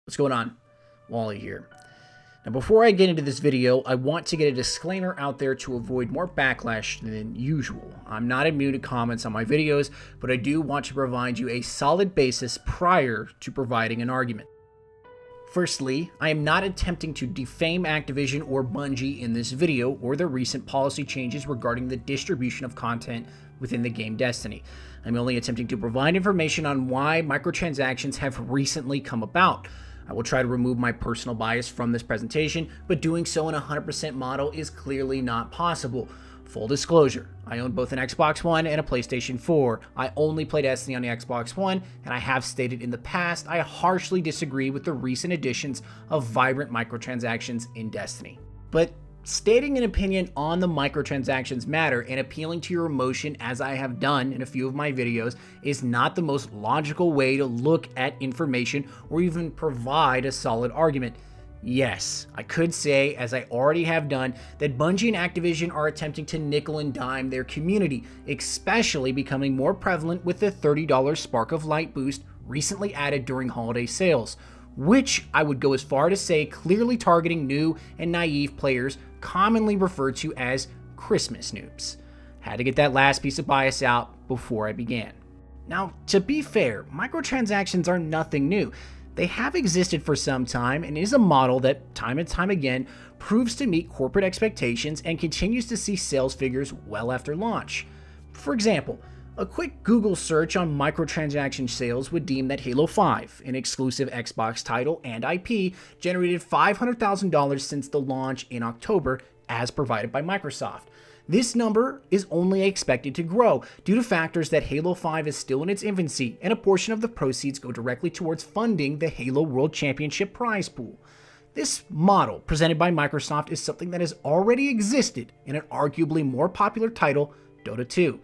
What's going on? Wally here. Now, before I get into this video, I want to get a disclaimer out there to avoid more backlash than usual. I'm not immune to comments on my videos, but I do want to provide you a solid basis prior to providing an argument. Firstly, I am not attempting to defame Activision or Bungie in this video or their recent policy changes regarding the distribution of content within the game Destiny. I'm only attempting to provide information on why microtransactions have recently come about. I will try to remove my personal bias from this presentation, but doing so in a 100% model is clearly not possible. Full disclosure, I own both an Xbox One and a PlayStation 4. I only play Destiny on the Xbox One, and I have stated in the past I harshly disagree with the recent additions of vibrant microtransactions in Destiny. But stating an opinion on the microtransactions matter and appealing to your emotion, as I have done in a few of my videos, is not the most logical way to look at information or even provide a solid argument. Yes, I could say, as I already have done, that Bungie and Activision are attempting to nickel and dime their community, especially becoming more prevalent with the $30 Spark of Light boost recently added during holiday sales, which I would go as far to say clearly targeting new and naive players, commonly referred to as Christmas noobs. Had to get that last piece of bias out before I began. Now, to be fair, microtransactions are nothing new. They have existed for some time and is a model that time and time again proves to meet corporate expectations and continues to see sales figures well after launch. For example, a quick Google search on microtransaction sales would deem that Halo 5, an exclusive Xbox title and IP, generated $500,000 since the launch in October, as provided by Microsoft. This number is only expected to grow due to factors that Halo 5 is still in its infancy, and a portion of the proceeds go directly towards funding the Halo World Championship prize pool. This model presented by Microsoft is something that has already existed in an arguably more popular title, Dota 2.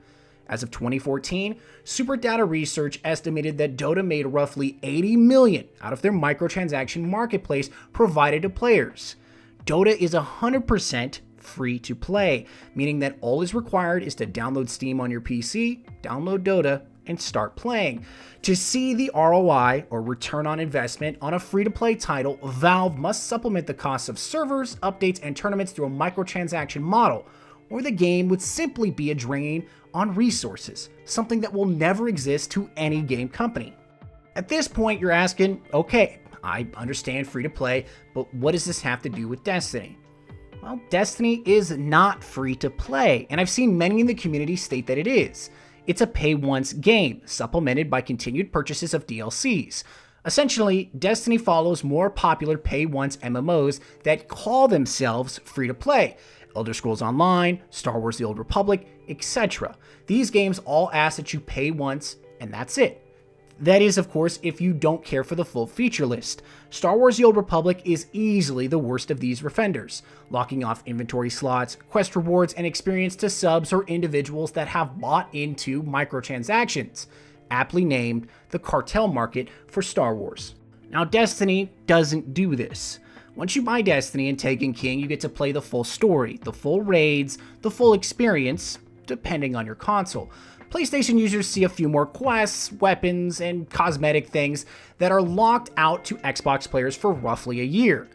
As of 2014, Super Data Research estimated that Dota made roughly $80 million out of their microtransaction marketplace provided to players. Dota is 100% free to play, meaning that all is required is to download Steam on your PC, download Dota, and start playing. To see the ROI, or return on investment, on a free-to-play title, Valve must supplement the costs of servers, updates, and tournaments through a microtransaction model, or the game would simply be a drain on resources, something that will never exist to any game company. At this point, you're asking, okay, I understand free-to-play, but what does this have to do with Destiny? Well, Destiny is not free to play, and I've seen many in the community state that it is. It's a pay-once game, supplemented by continued purchases of DLCs. Essentially, Destiny follows more popular pay-once MMOs that call themselves free-to-play. Elder Scrolls Online, Star Wars The Old Republic, etc. These games all ask that you pay once, and that's it. That is, of course, if you don't care for the full feature list. Star Wars The Old Republic is easily the worst of these offenders, locking off inventory slots, quest rewards, and experience to subs or individuals that have bought into microtransactions, aptly named the cartel market for Star Wars. Now, Destiny doesn't do this. Once you buy Destiny and Taken King, you get to play the full story, the full raids, the full experience, depending on your console. PlayStation users see a few more quests, weapons, and cosmetic things that are locked out to Xbox players for roughly a year.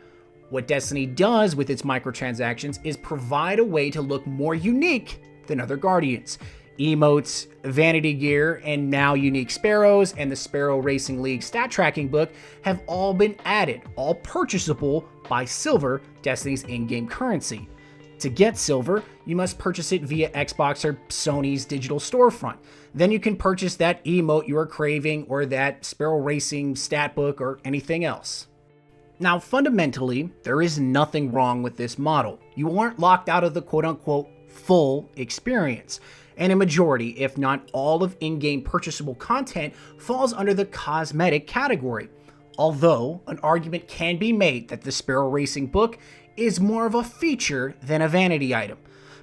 What Destiny does with its microtransactions is provide a way to look more unique than other Guardians. Emotes, vanity gear, and now unique Sparrows and the Sparrow Racing League stat tracking book have all been added, all purchasable by Silver, Destiny's in-game currency. To get Silver, you must purchase it via Xbox or Sony's digital storefront. Then you can purchase that emote you are craving or that Sparrow Racing stat book or anything else. Now, fundamentally, there is nothing wrong with this model. You aren't locked out of the quote-unquote full experience. And a majority, if not all, of in-game purchasable content falls under the cosmetic category. Although, an argument can be made that the Sparrow Racing book is more of a feature than a vanity item.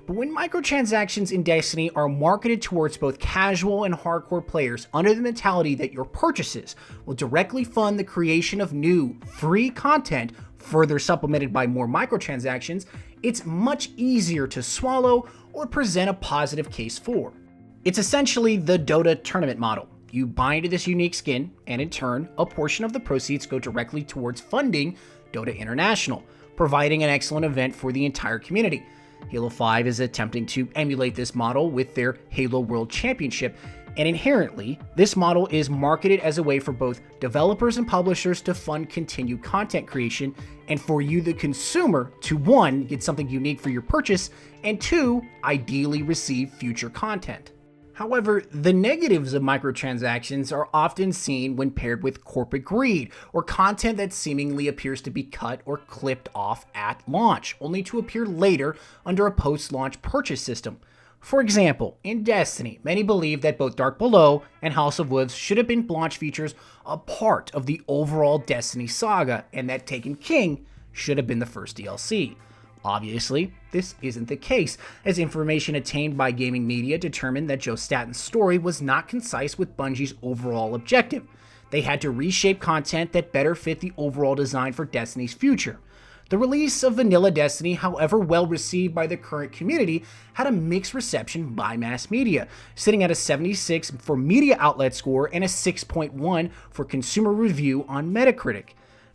But when microtransactions in Destiny are marketed towards both casual and hardcore players under the mentality that your purchases will directly fund the creation of new, free content, further supplemented by more microtransactions, it's much easier to swallow or present a positive case for. It's essentially the Dota tournament model. you buy into this unique skin, and in turn, a portion of the proceeds go directly towards funding Dota International, providing an excellent event for the entire community. Halo 5 is attempting to emulate this model with their Halo World Championship, and inherently, this model is marketed as a way for both developers and publishers to fund continued content creation, and for you, the consumer, to 1, get something unique for your purchase, and 2, ideally receive future content. However, the negatives of microtransactions are often seen when paired with corporate greed, or content that seemingly appears to be cut or clipped off at launch, only to appear later under a post-launch purchase system. For example, in Destiny, many believe that both Dark Below and House of Wolves should have been launch features a part of the overall Destiny saga, and that Taken King should have been the first DLC. Obviously, this isn't the case, as information attained by gaming media determined that Joe Staten's story was not concise with Bungie's overall objective. They had to reshape content that better fit the overall design for Destiny's future. The release of Vanilla Destiny, however well received by the current community, had a mixed reception by mass media, sitting at a 76 for media outlet score and a 6.1 for consumer review on Metacritic.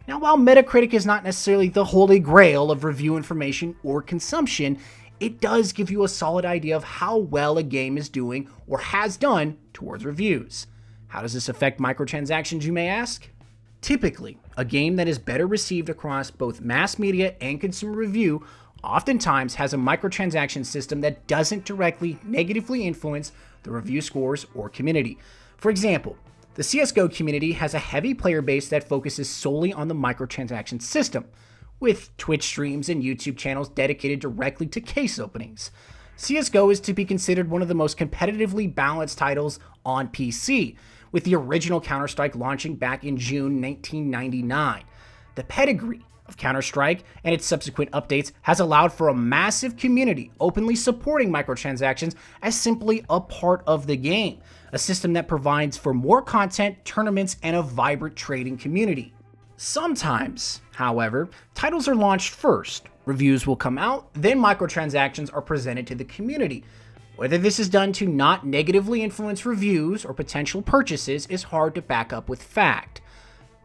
Now, while Metacritic is not necessarily the holy grail of review information or consumption, it does give you a solid idea of how well a game is doing or has done towards reviews. How does this affect microtransactions, you may ask? Typically, a game that is better received across both mass media and consumer review oftentimes has a microtransaction system that doesn't directly negatively influence the review scores or community. For example, the CSGO community has a heavy player base that focuses solely on the microtransaction system, with Twitch streams and YouTube channels dedicated directly to case openings. CSGO is to be considered one of the most competitively balanced titles on PC, with the original Counter-Strike launching back in June 1999. The pedigree of Counter-Strike and its subsequent updates has allowed for a massive community openly supporting microtransactions as simply a part of the game, a system that provides for more content, tournaments, and a vibrant trading community. Sometimes, however, titles are launched first, reviews will come out, then microtransactions are presented to the community. Whether this is done to not negatively influence reviews or potential purchases is hard to back up with fact.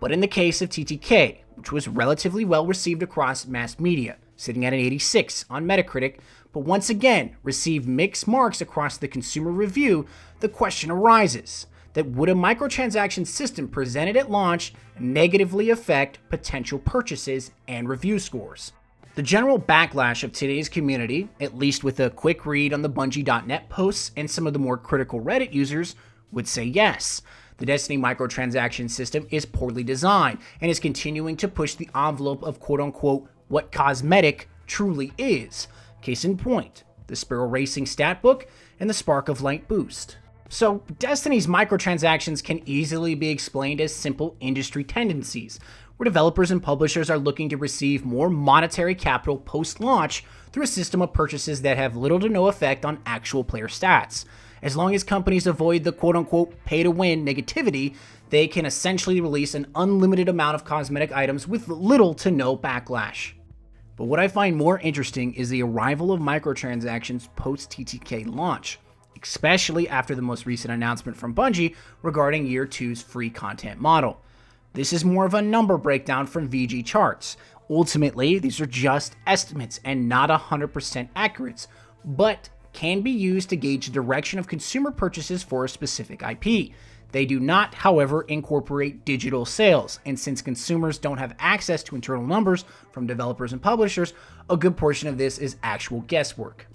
But in the case of TTK, which was relatively well received across mass media, sitting at an 86 on Metacritic, but once again received mixed marks across the consumer review, the question arises that would a microtransaction system presented at launch negatively affect potential purchases and review scores? The general backlash of today's community, at least with a quick read on the Bungie.net posts and some of the more critical Reddit users, would say yes. The Destiny microtransaction system is poorly designed and is continuing to push the envelope of quote-unquote what cosmetic truly is. Case in point, the Sparrow Racing stat book and the Spark of Light boost. So, Destiny's microtransactions can easily be explained as simple industry tendencies, where developers and publishers are looking to receive more monetary capital post-launch through a system of purchases that have little to no effect on actual player stats. As long as companies avoid the quote-unquote pay-to-win negativity, they can essentially release an unlimited amount of cosmetic items with little to no backlash. But what I find more interesting is the arrival of microtransactions post-TTK launch, especially after the most recent announcement from Bungie regarding Year 2's free content model. This is more of a number breakdown from VG charts. Ultimately, these are just estimates and not 100% accurate, but can be used to gauge the direction of consumer purchases for a specific IP. They do not, however, incorporate digital sales, and since consumers don't have access to internal numbers from developers and publishers, a good portion of this is actual guesswork.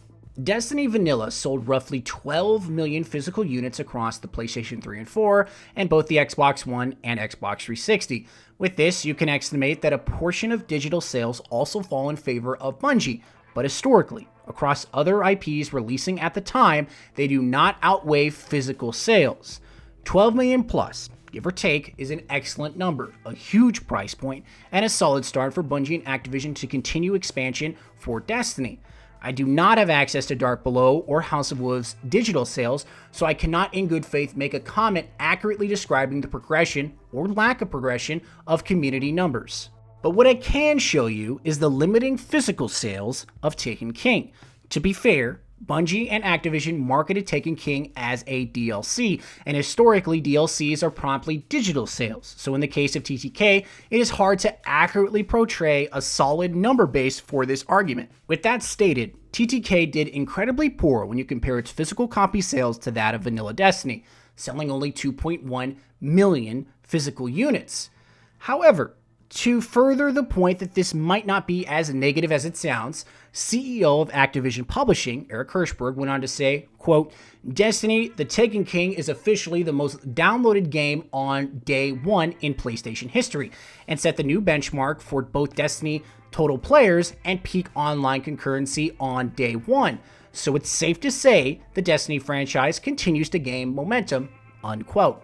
Destiny Vanilla sold roughly 12 million physical units across the PlayStation 3 and 4, and both the Xbox One and Xbox 360. With this, you can estimate that a portion of digital sales also fall in favor of Bungie, but historically, across other IPs releasing at the time, they do not outweigh physical sales. 12 million plus, give or take, is an excellent number, a huge price point, and a solid start for Bungie and Activision to continue expansion for Destiny. I do not have access to Dark Below or House of Wolves digital sales, so I cannot in good faith make a comment accurately describing the progression or lack of progression of community numbers. But what I can show you is the limiting physical sales of Taken King. To be fair, Bungie and Activision marketed Taken King as a DLC, and historically DLCs are promptly digital sales. So in the case of TTK, it is hard to accurately portray a solid number base for this argument. With that stated, TTK did incredibly poor when you compare its physical copy sales to that of vanilla Destiny, selling only 2.1 million physical units. However, to further the point that this might not be as negative as it sounds, CEO of Activision Publishing, Eric Hirschberg, went on to say, quote, "Destiny, the Taken King is officially the most downloaded game on day one in PlayStation history, and set the new benchmark for both Destiny total players and peak online concurrency on day one. So it's safe to say the Destiny franchise continues to gain momentum," unquote.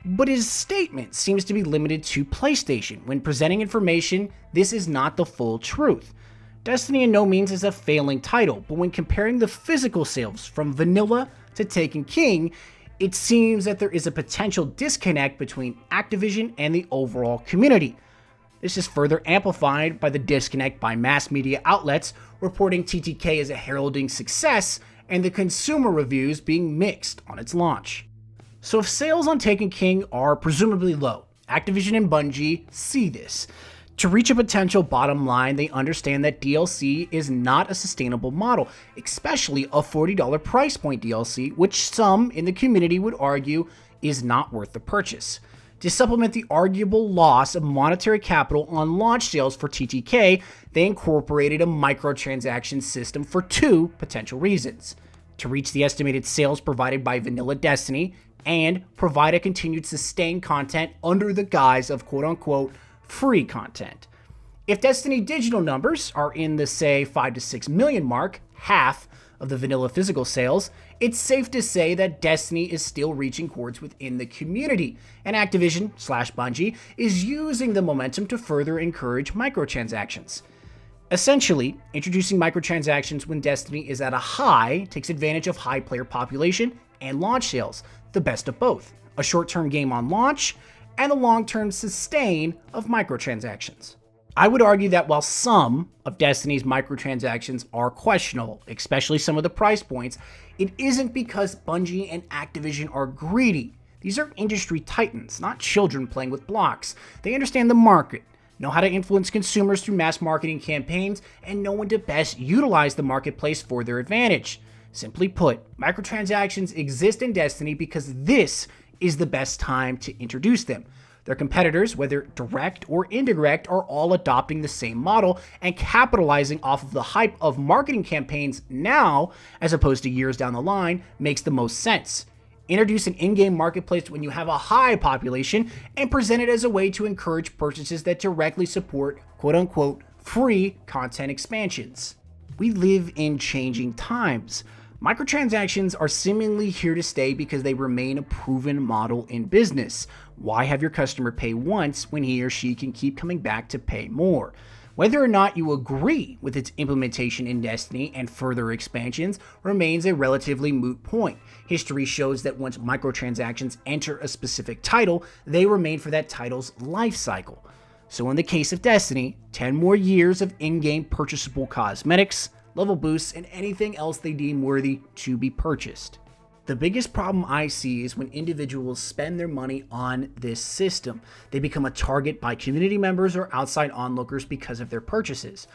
But his statement seems to be limited to PlayStation. When presenting information, this is not the full truth. Destiny in no means is a failing title, but when comparing the physical sales from vanilla to Taken King, it seems that there is a potential disconnect between Activision and the overall community. This is further amplified by the disconnect by mass media outlets reporting TTK as a heralding success and the consumer reviews being mixed on its launch. So if sales on Taken King are presumably low, Activision and Bungie see this. To reach a potential bottom line, they understand that DLC is not a sustainable model, especially a $40 price point DLC, which some in the community would argue is not worth the purchase. To supplement the arguable loss of monetary capital on launch sales for TTK, they incorporated a microtransaction system for two potential reasons: to reach the estimated sales provided by vanilla Destiny, and provide a continued sustained content under the guise of quote-unquote free content. If Destiny digital numbers are in the, say, 5 to 6 million mark, half of the vanilla physical sales, it's safe to say that Destiny is still reaching chords within the community, and Activision/Bungie is using the momentum to further encourage microtransactions. Essentially, introducing microtransactions when Destiny is at a high takes advantage of high player population and launch sales, the best of both, a short-term game on launch and the long-term sustain of microtransactions. I would argue that while some of Destiny's microtransactions are questionable, especially some of the price points, it isn't because Bungie and Activision are greedy. These are industry titans, not children playing with blocks. They understand the market, know how to influence consumers through mass marketing campaigns, and know when to best utilize the marketplace for their advantage. Simply put, microtransactions exist in Destiny because this is the best time to introduce them. Their competitors, whether direct or indirect, are all adopting the same model and capitalizing off of the hype of marketing campaigns now, as opposed to years down the line, makes the most sense. Introduce an in-game marketplace when you have a high population and present it as a way to encourage purchases that directly support quote-unquote free content expansions. We live in changing times. Microtransactions are seemingly here to stay because they remain a proven model in business. Why have your customer pay once when he or she can keep coming back to pay more? Whether or not you agree with its implementation in Destiny and further expansions remains a relatively moot point. History shows that once microtransactions enter a specific title, they remain for that title's life cycle. So in the case of Destiny, 10 more years of in-game purchasable cosmetics, level boosts, and anything else they deem worthy to be purchased. The biggest problem I see is when individuals spend their money on this system. They become a target by community members or outside onlookers because of their purchases.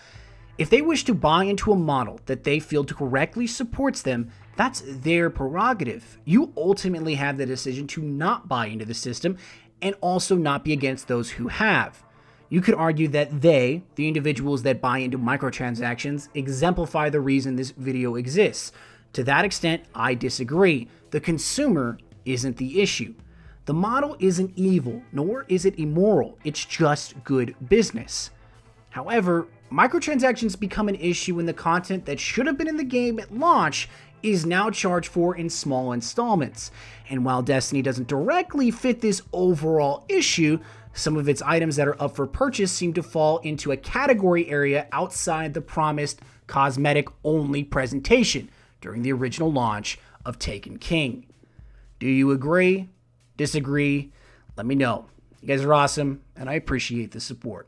If they wish to buy into a model that they feel directly supports them, that's their prerogative. You ultimately have the decision to not buy into the system and also not be against those who have. You could argue that they, the individuals that buy into microtransactions, exemplify the reason this video exists. To that extent, I disagree. The consumer isn't the issue. The model isn't evil, nor is it immoral. It's just good business. However, microtransactions become an issue when the content that should have been in the game at launch is now charged for in small installments. And while Destiny doesn't directly fit this overall issue, some of its items that are up for purchase seem to fall into a category area outside the promised cosmetic-only presentation during the original launch of Taken King. Do you agree? Disagree? Let me know. You guys are awesome, and I appreciate the support.